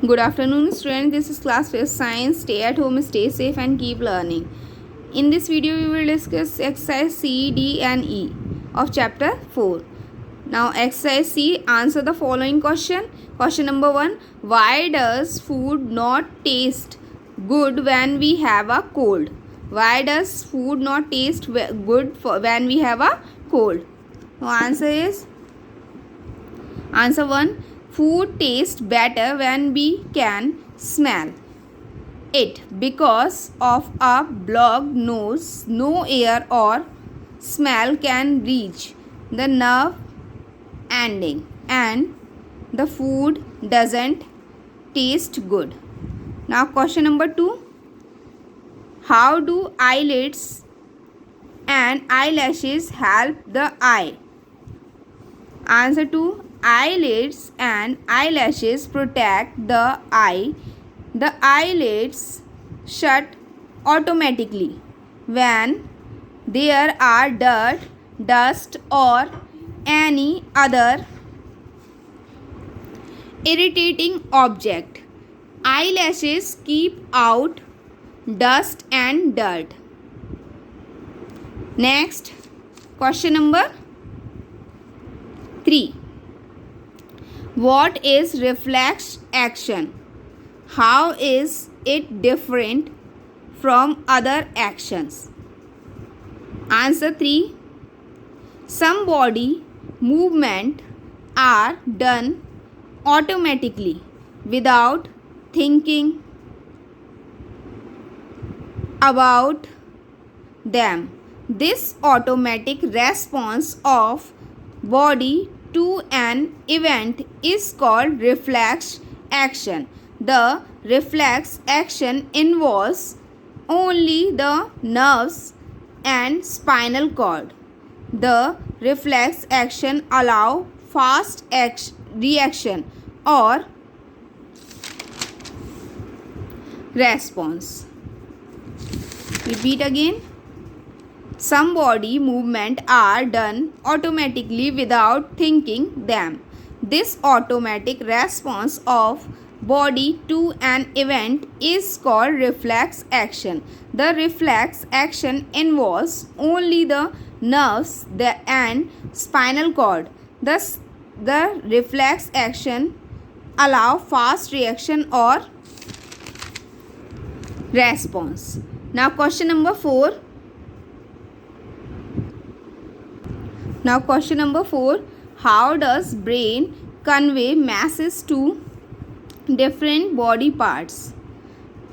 Good afternoon, students. This is class 5 science. Stay at home, stay safe, and keep learning. In this video, we will discuss exercise C, D, and E of chapter 4. Now, exercise C, answer the following question. Question number 1. Why does food not taste good when we have a cold? Why does food not taste good when we have a cold? So, answer 1. Food tastes better when we can smell it because of a blocked nose. No air or smell can reach the nerve ending and the food doesn't taste good. Now question number 2. How do eyelids and eyelashes help the eye? Answer 2. Eyelids and eyelashes protect the eye. The eyelids shut automatically when there are dirt, dust, or any other irritating object. Eyelashes keep out dust and dirt. Next, question number 3. What is reflex action? How is it different from other actions? Answer 3. Some body movement are done automatically without thinking about them. This automatic response of body to an event is called reflex action. The reflex action involves only the nerves and spinal cord. The reflex action allows fast reaction or response. Repeat again. Some body movement are done automatically without thinking them. This automatic response of body to an event is called reflex action. The reflex action involves only the nerves and spinal cord. Thus, the reflex action allow fast reaction or response. Now, question number 4. Now question number 4. How does brain convey messages to different body parts?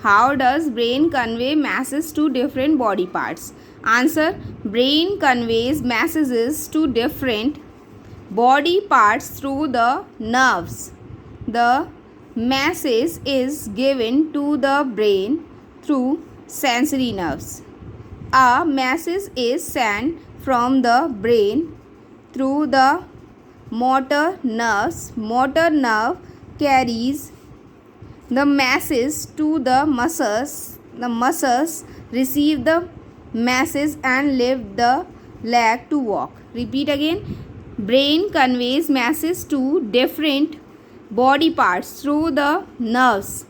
How does brain convey messages to different body parts? Answer. Brain conveys messages to different body parts through the nerves. The message is given to the brain through sensory nerves. A message is sent from the brain through the motor nerves. Motor nerve carries the message to the muscles. The muscles receive the message and lift the leg to walk. Repeat again. Brain conveys message to different body parts through the nerves.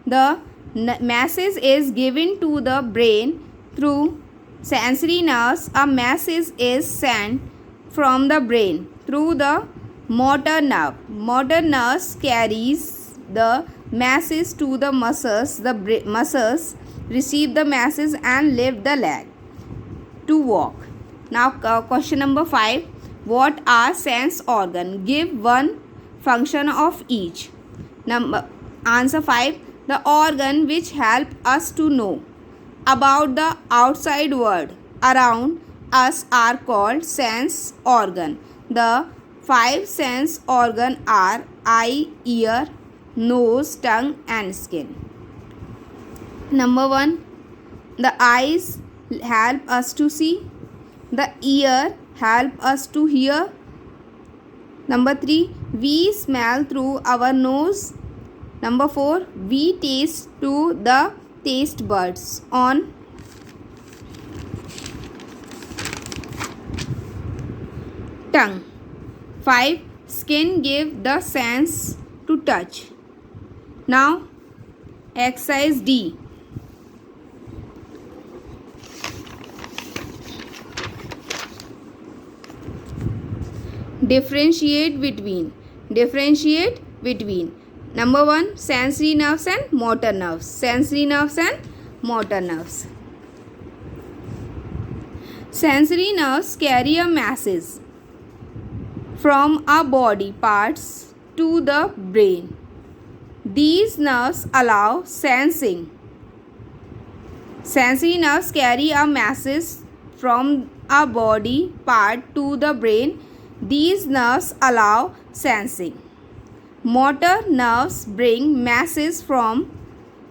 The message is given to the brain through sensory nerves. A message is sent from the brain through the motor nerve. Motor nerves carries the message to the muscles. The muscles receive the message and lift the leg to walk. Now question number 5. What are sense organ? Give one function of each. Answer 5. The organ which help us to know about the outside world around us are called sense organ. The 5 sense organ are eye, ear, nose, tongue and skin. Number 1. The eyes help us to see. The ear help us to hear. Number 3. We smell through our nose. Number 4. We taste through the taste buds on tongue. 5. Skin give the sense to touch. Now exercise D. Differentiate between number 1 sensory nerves and motor nerves. Sensory nerves and motor nerves. Sensory nerves carry a message from our body parts to the brain. These nerves allow sensing. Sensory nerves carry a message from our body part to the brain. These nerves allow sensing. Motor nerves bring messages from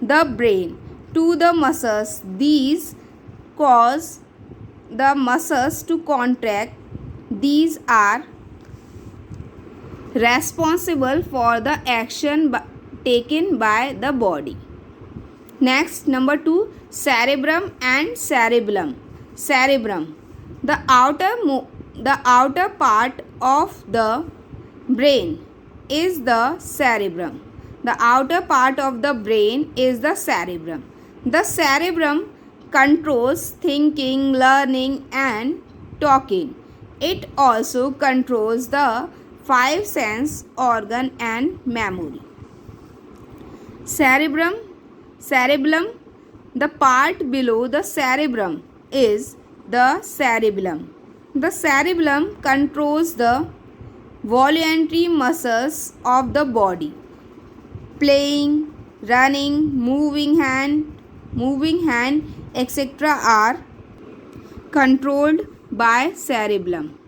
the brain to the muscles. These cause the muscles to contract. These are responsible for the action taken by the body. Next, number 2, cerebrum and cerebellum. Cerebrum, the outer part of the brain is the cerebrum. The outer part of the brain is the cerebrum. The cerebrum controls thinking, learning, and talking. It also controls the 5 sense organ and memory. Cerebellum, the part below the cerebrum is the cerebellum. The cerebellum controls the voluntary muscles of the body. Playing, running, moving hand, etc. are controlled by cerebellum.